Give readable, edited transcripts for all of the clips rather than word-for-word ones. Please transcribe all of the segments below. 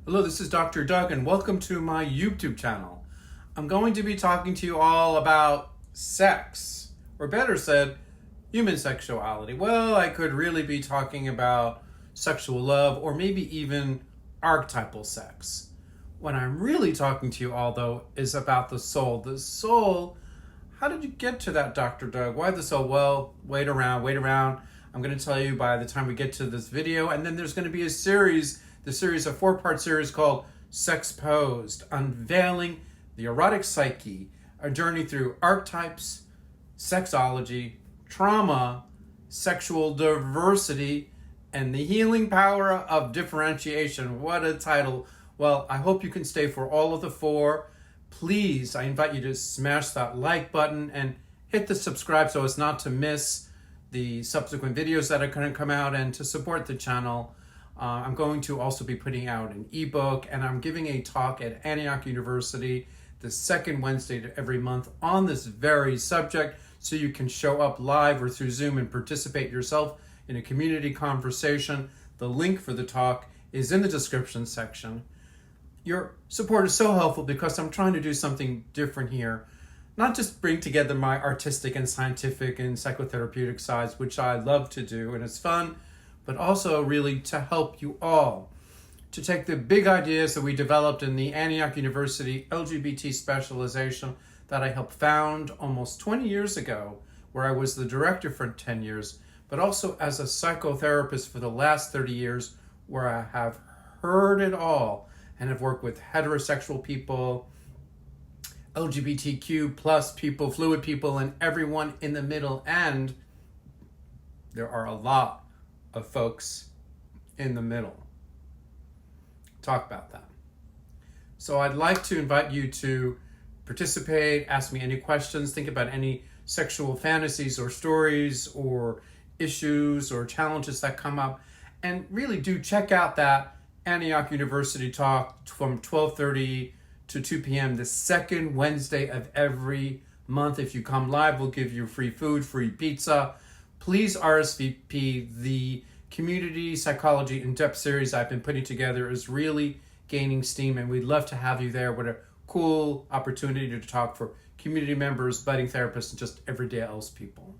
Hello, this is Dr. Doug and welcome to my YouTube channel. I'm going to be talking to you all about sex, or better said, human sexuality. Well, I could really be talking about sexual love or maybe even archetypal sex. What I'm really talking to you all though is about the soul. The soul, how did you get to that, Dr. Doug? Why the soul? Well, wait around. I'm going to tell you by the time we get to this video, and then there's going to be a series, a 4-part series called SexPosed, Unveiling the Erotic Psyche, a journey through archetypes, sexology, trauma, sexual diversity, and the healing power of differentiation. What a title. Well, I hope you can stay for all of the 4. Please, I invite you to smash that like button and hit the subscribe so as not to miss the subsequent videos that are going to come out, and to support the channel. I'm going to also be putting out an ebook, and I'm giving a talk at Antioch University the second Wednesday of every month on this very subject, so you can show up live or through Zoom and participate yourself in a community conversation. The link for the talk is in the description section. Your support is so helpful because I'm trying to do something different here. Not just bring together my artistic and scientific and psychotherapeutic sides, which I love to do and it's fun, but also really to help you all to take the big ideas that we developed in the Antioch University LGBT Specialization that I helped found almost 20 years ago, where I was the director for 10 years, but also as a psychotherapist for the last 30 years, where I have heard it all and have worked with heterosexual people, LGBTQ plus people, fluid people, and everyone in the middle. And there are a lot of folks in the middle. Talk about that. So I'd like to invite you to participate, ask me any questions, think about any sexual fantasies or stories or issues or challenges that come up, and really do check out that Antioch University talk from 12:30 to 2 p.m. the second Wednesday of every month. If you come live, we'll give you free food, free pizza. Please RSVP. The community psychology in-depth series I've been putting together is really gaining steam, and we'd love to have you there. What a cool opportunity to talk for community members, budding therapists, and just everyday else people.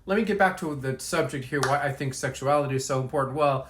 Let me get back to the subject here, why I think sexuality is so important. Well,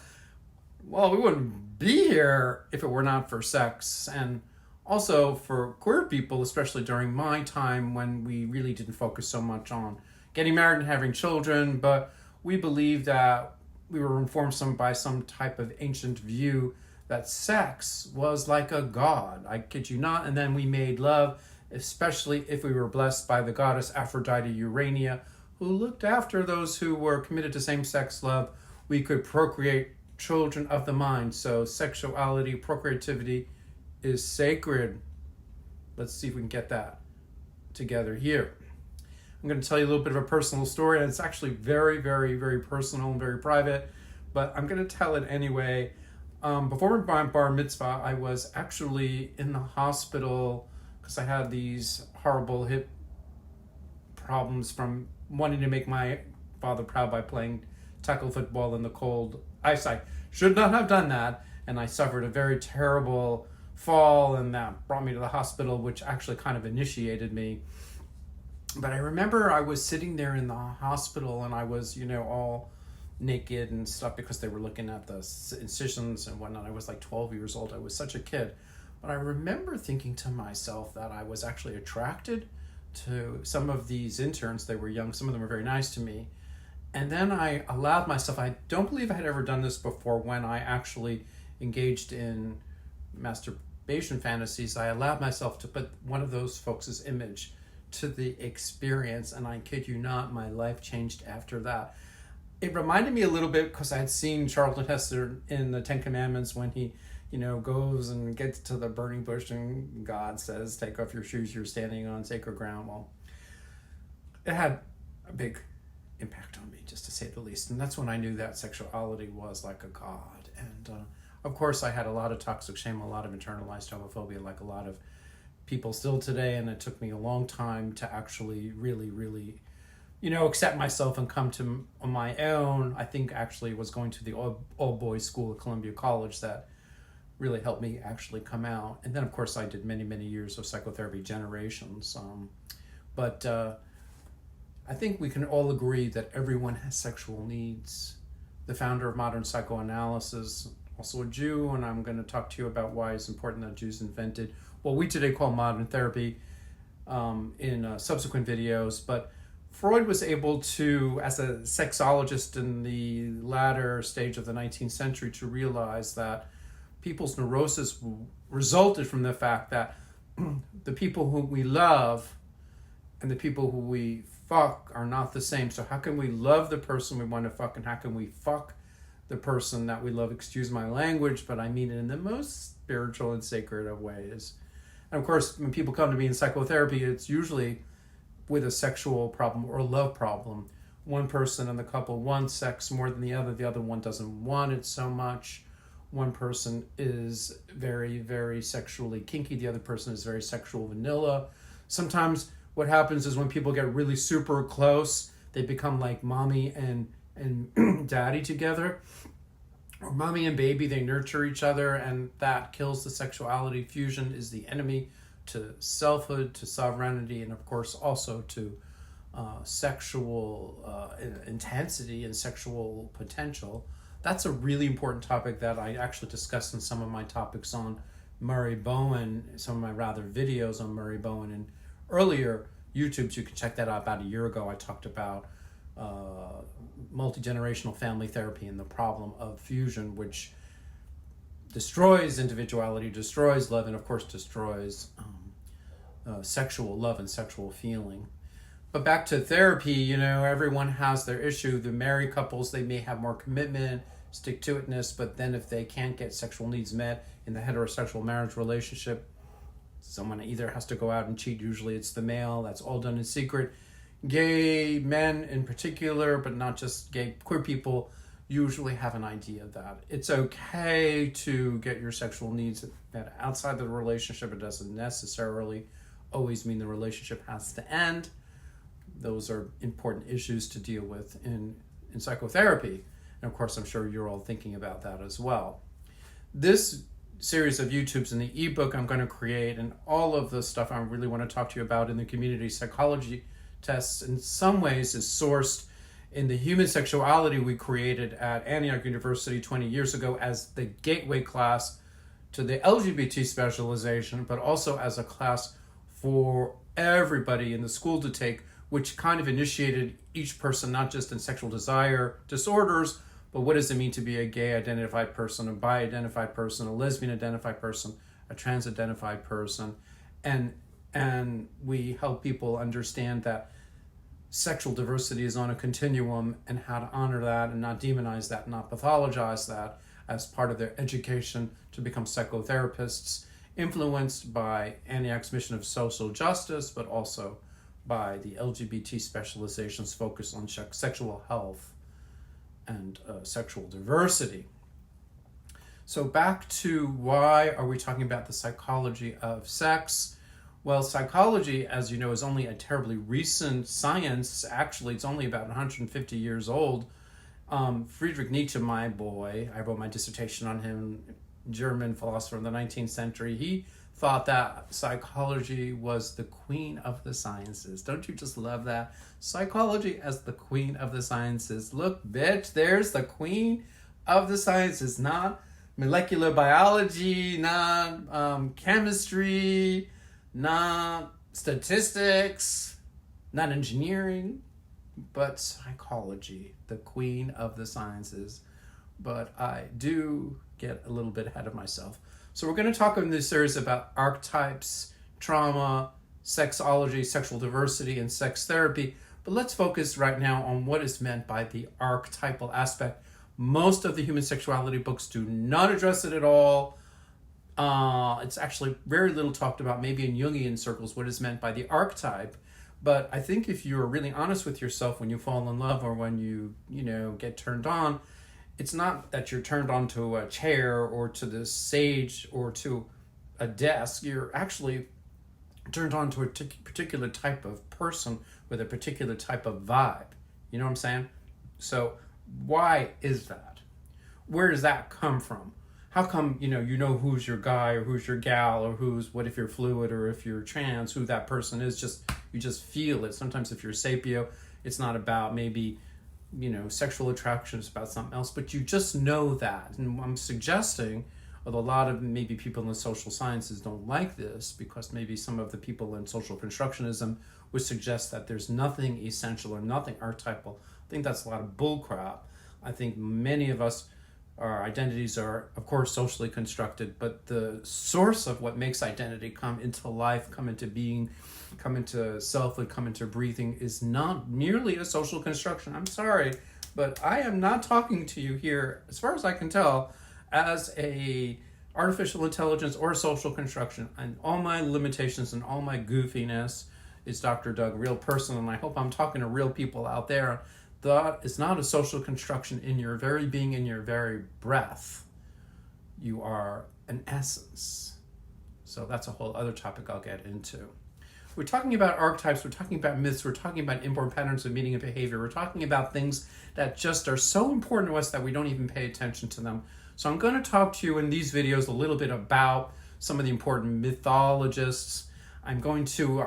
we wouldn't be here if it were not for sex, and also for queer people, especially during my time when we really didn't focus so much on getting married and having children, but we believed that we were informed by some type of ancient view that sex was like a god. I kid you not. And then we made love, especially if we were blessed by the goddess Aphrodite Urania, who looked after those who were committed to same-sex love. We could procreate children of the mind. So sexuality, procreativity is sacred. Let's see if we can get that together here. I'm going to tell you a little bit of a personal story, and it's actually very, very, very personal and very private, but I'm going to tell it anyway. Before my bar mitzvah, I was actually in the hospital because I had these horrible hip problems from wanting to make my father proud by playing tackle football in the cold ice. I should not have done that, and I suffered a very terrible fall, and that brought me to the hospital, which actually kind of initiated me. But I remember I was sitting there in the hospital, and I was, all naked and stuff because they were looking at the incisions and whatnot. I was like 12 years old. I was such a kid. But I remember thinking to myself that I was actually attracted to some of these interns. They were young. Some of them were very nice to me. And then I allowed myself, I don't believe I had ever done this before, when I actually engaged in masturbation fantasies, I allowed myself to put one of those folks' image to the experience, and I kid you not, my life changed after that. It reminded me a little bit because I had seen Charlton Heston in the Ten Commandments when he, goes and gets to the burning bush and God says, take off your shoes, you're standing on sacred ground. Well, it had a big impact on me, just to say the least. And that's when I knew that sexuality was like a god. And of course, I had a lot of toxic shame, a lot of internalized homophobia, like a lot of people still today, and it took me a long time to actually really accept myself and come to my own. I think actually was going to the all boys school at Columbia College that really helped me actually come out. And then, of course, I did many, many years of psychotherapy, generations. But I think we can all agree that everyone has sexual needs. The founder of modern psychoanalysis, also a Jew, and I'm going to talk to you about why it's important that Jews invented what we today call modern therapy in subsequent videos. But Freud was able to, as a sexologist in the latter stage of the 19th century, to realize that people's neurosis resulted from the fact that the people who we love and the people who we fuck are not the same. So how can we love the person we want to fuck, and how can we fuck the person that we love? Excuse my language, but I mean it in the most spiritual and sacred of ways. And of course, when people come to me in psychotherapy, it's usually with a sexual problem or a love problem. One person in the couple wants sex more than the other one doesn't want it so much. One person is very, very sexually kinky, the other person is very sexual vanilla. Sometimes what happens is when people get really super close, they become like mommy and daddy together, or mommy and baby. They nurture each other, and that kills the sexuality. Fusion is the enemy to selfhood, to sovereignty, and of course also to sexual intensity and sexual potential. That's a really important topic that I actually discussed in some of my topics on Murray Bowen, some of my rather videos on Murray Bowen and earlier YouTubes. You can check that out. About a year ago I talked about multi-generational family therapy and the problem of fusion, which destroys individuality, destroys love, and of course destroys sexual love and sexual feeling. But back to therapy, everyone has their issue. The married couples, they may have more commitment, stick-to-itness, but then if they can't get sexual needs met in the heterosexual marriage relationship, someone either has to go out and cheat. Usually it's the male. That's all done in secret. Gay men in particular, but not just gay, queer people, usually have an idea that it's okay to get your sexual needs met outside the relationship. It doesn't necessarily always mean the relationship has to end. Those are important issues to deal with in psychotherapy. And of course, I'm sure you're all thinking about that as well. This series of YouTubes and the ebook I'm going to create, and all of the stuff I really want to talk to you about in the community psychology tests, in some ways is sourced in the human sexuality we created at Antioch University 20 years ago as the gateway class to the LGBT specialization, but also as a class for everybody in the school to take, which kind of initiated each person, not just in sexual desire disorders, but what does it mean to be a gay identified person, a bi identified person, a lesbian identified person, a trans identified person. And we help people understand that sexual diversity is on a continuum, and how to honor that and not demonize that, not pathologize that as part of their education to become psychotherapists, influenced by Antioch's mission of social justice, but also by the LGBT specialization's focus on sexual health and sexual diversity. So back to why are we talking about the psychology of sex? Well, psychology, as you know, is only a terribly recent science. Actually, it's only about 150 years old. Friedrich Nietzsche, my boy, I wrote my dissertation on him, German philosopher in the 19th century. He thought that psychology was the queen of the sciences. Don't you just love that? Psychology as the queen of the sciences. Look, bitch, there's the queen of the sciences. Not molecular biology, not chemistry, not statistics, not engineering, but psychology, the queen of the sciences. But I do get a little bit ahead of myself. So we're going to talk in this series about archetypes, trauma, sexology, sexual diversity, and sex therapy. But let's focus right now on what is meant by the archetypal aspect. Most of the human sexuality books do not address it at all. It's actually very little talked about, maybe in Jungian circles, what is meant by the archetype. But I think if you're really honest with yourself when you fall in love or when you get turned on, it's not that you're turned on to a chair or to the sage or to a desk. You're actually turned on to a particular type of person with a particular type of vibe. You know what I'm saying? So why is that? Where does that come from? how come, you know who's your guy or who's your gal, or what if you're fluid or if you're trans, who that person is, you just feel it. Sometimes if you're sapio, it's not about maybe, sexual attraction, it's about something else, but you just know that. And I'm suggesting, although a lot of maybe people in the social sciences don't like this, because maybe some of the people in social constructionism would suggest that there's nothing essential or nothing archetypal. I think that's a lot of bullcrap. I think many of us, our identities are, of course, socially constructed, but the source of what makes identity come into life, come into being, come into selfhood, come into breathing is not merely a social construction. I'm sorry, but I am not talking to you here, as far as I can tell, as a artificial intelligence or social construction. And all my limitations and all my goofiness is Dr. Doug, real person, and I hope I'm talking to real people out there. That is not a social construction. In your very being, in your very breath, you are an essence. So that's a whole other topic I'll get into. We're talking about archetypes, we're talking about myths, we're talking about inborn patterns of meaning and behavior, we're talking about things that just are so important to us that we don't even pay attention to them. So I'm going to talk to you in these videos a little bit about some of the important mythologists. I'm going to,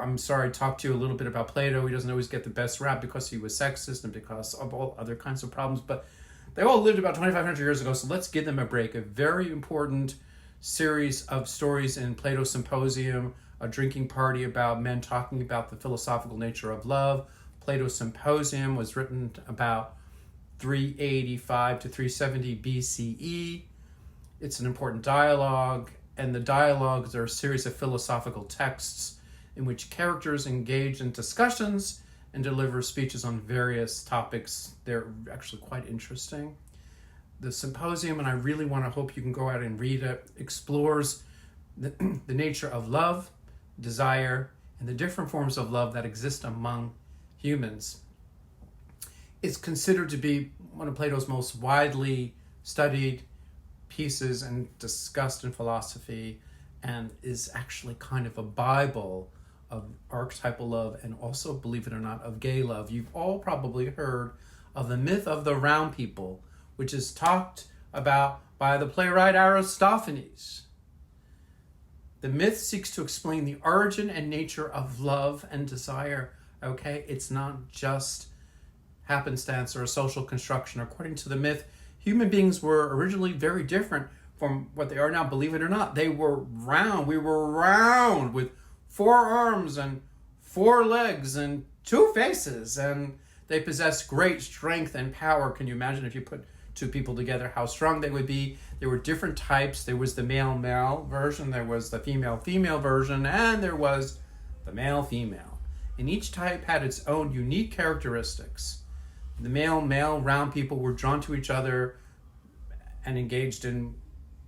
talk to you a little bit about Plato. He doesn't always get the best rap because he was sexist and because of all other kinds of problems, but they all lived about 2,500 years ago, so let's give them a break. A very important series of stories in Plato's Symposium, a drinking party about men talking about the philosophical nature of love. Plato's Symposium was written about 385 to 370 BCE. It's an important dialogue, and the dialogues are a series of philosophical texts in which characters engage in discussions and deliver speeches on various topics. They're actually quite interesting. The Symposium, and I really want to hope you can go out and read it, explores the nature of love, desire, and the different forms of love that exist among humans. It's considered to be one of Plato's most widely studied pieces and discussed in philosophy, and is actually kind of a Bible of archetypal love, and also, believe it or not, of gay love. You've all probably heard of the myth of the round people, which is talked about by the playwright Aristophanes. The myth seeks to explain the origin and nature of love and desire. Okay, it's not just happenstance or a social construction. According to the myth, human beings were originally very different from what they are now. Believe it or not, they were round. We were round with 4 arms and 4 legs and 2 faces, and they possessed great strength and power. Can you imagine if you put 2 people together, how strong they would be? There were different types. There was the male-male version, there was the female-female version, and there was the male-female. And each type had its own unique characteristics. The male round people were drawn to each other and engaged in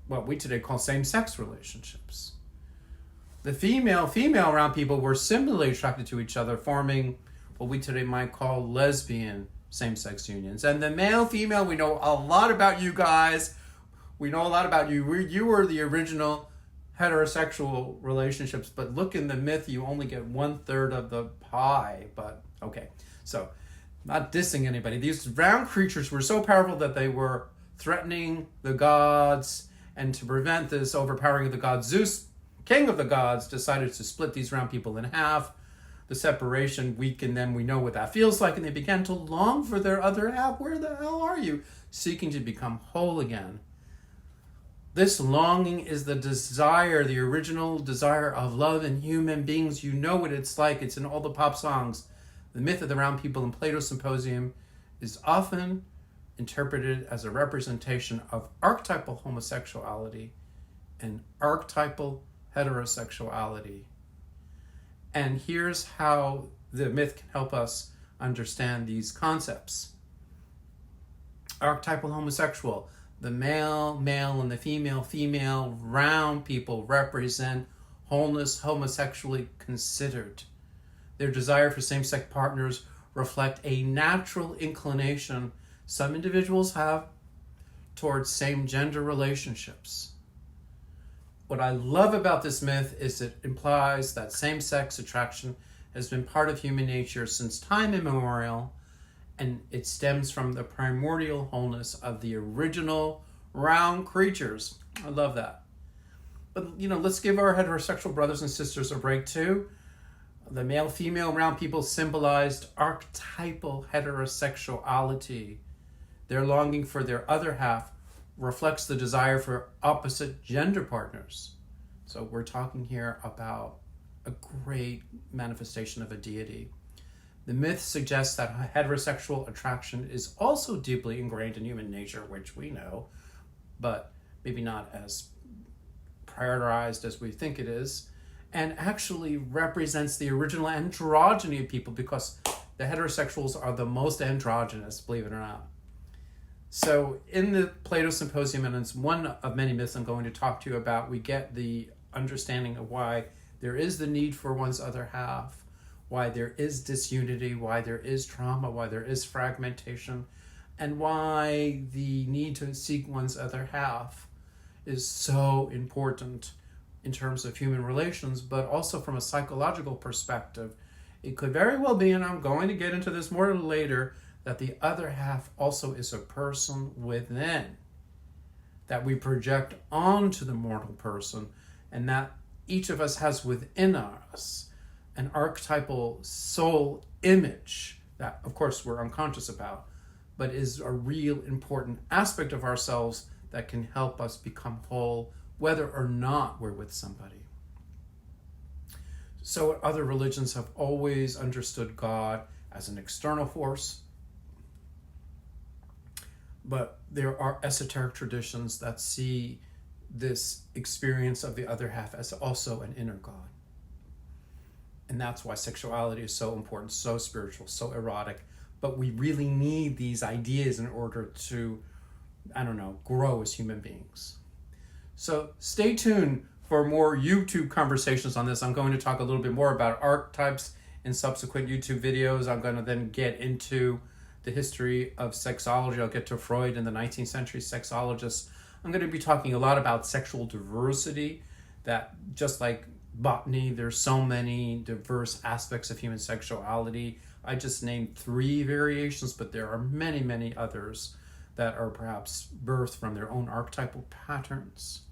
what we today call same-sex relationships. The female round people were similarly attracted to each other, forming what we today might call lesbian same-sex unions. And the male-female, we know a lot about you guys. We know a lot about you. You were the original heterosexual relationships, but look, in the myth, you only get 1/3 of the pie. But okay, so not dissing anybody. These round creatures were so powerful that they were threatening the gods, and to prevent this overpowering of the gods, Zeus, king of the gods, decided to split these round people in half. The separation weakened them. We know what that feels like, and they began to long for their other half. Where the hell are you? Seeking to become whole again. This longing is the desire, the original desire of love in human beings. You know what it's like. It's in all the pop songs. The myth of the round people in Plato's Symposium is often interpreted as a representation of archetypal homosexuality and archetypal heterosexuality. And here's how the myth can help us understand these concepts. Archetypal homosexual, the male, and the female, round people represent wholeness, homosexually considered. Their desire for same-sex partners reflect a natural inclination some individuals have towards same-gender relationships. What I love about this myth is it implies that same-sex attraction has been part of human nature since time immemorial, and it stems from the primordial wholeness of the original round creatures. I love that. But, let's give our heterosexual brothers and sisters a break too. The male-female round people symbolized archetypal heterosexuality. Their longing for their other half reflects the desire for opposite gender partners. So we're talking here about a great manifestation of a deity. The myth suggests that heterosexual attraction is also deeply ingrained in human nature, which we know, but maybe not as prioritized as we think it is, and actually represents the original androgyny of people, because the heterosexuals are the most androgynous, believe it or not. So in the Plato Symposium, and it's one of many myths I'm going to talk to you about, we get the understanding of why there is the need for one's other half, why there is disunity, why there is trauma, why there is fragmentation, and why the need to seek one's other half is so important in terms of human relations, but also from a psychological perspective. It could very well be, and I'm going to get into this more later, that the other half also is a person within that we project onto the mortal person, and that each of us has within us an archetypal soul image that, of course, we're unconscious about, but is a real important aspect of ourselves that can help us become whole, whether or not we're with somebody. So other religions have always understood God as an external force, but there are esoteric traditions that see this experience of the other half as also an inner God. And that's why sexuality is so important, so spiritual, so erotic. But we really need these ideas in order to, grow as human beings. So stay tuned for more YouTube conversations on this. I'm going to talk a little bit more about archetypes in subsequent YouTube videos. I'm going to then get into the history of sexology. I'll get to Freud and the 19th century sexologists. I'm going to be talking a lot about sexual diversity, that just like botany, there's so many diverse aspects of human sexuality. I just named 3 variations, but there are many, many others that are perhaps birthed from their own archetypal patterns.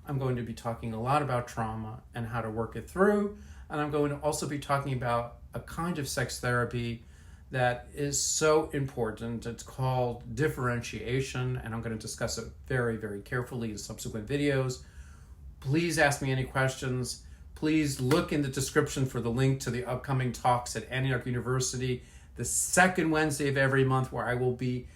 I'm going to be talking a lot about trauma and how to work it through, and I'm going to also be talking about a kind of sex therapy that is so important. It's called differentiation, and I'm going to discuss it very, very carefully in subsequent videos. Please ask me any questions. Please look in the description for the link to the upcoming talks at Antioch University, the second Wednesday of every month, where I will be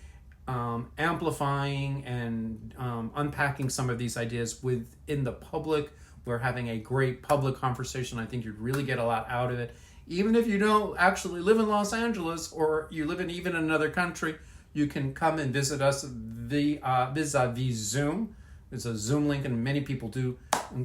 amplifying and unpacking some of these ideas within the public. We're having a great public conversation. I think you'd really get a lot out of it. Even if you don't actually live in Los Angeles, or you live in even another country, you can come and visit us vis-a-vis Zoom. There's a Zoom link, and many people do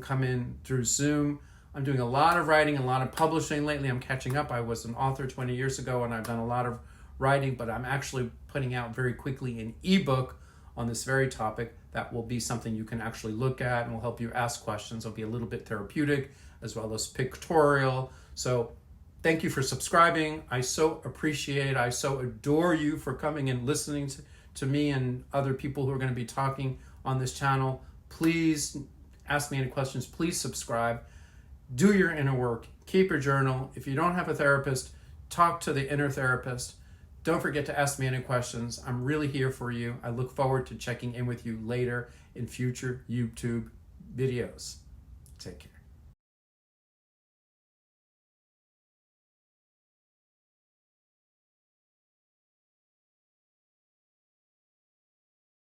come in through Zoom. I'm doing a lot of writing, a lot of publishing lately. I'm catching up. I was an author 20 years ago, and I've done a lot of writing, but I'm actually putting out very quickly an ebook on this very topic that will be something you can actually look at and will help you ask questions. It'll be a little bit therapeutic as well as pictorial. So thank you for subscribing. I so appreciate, I so adore you for coming and listening to me and other people who are going to be talking on this channel. Please ask me any questions. Please subscribe. Do your inner work. Keep your journal. If you don't have a therapist, talk to the inner therapist. Don't forget to ask me any questions. I'm really here for you. I look forward to checking in with you later in future YouTube videos. Take care.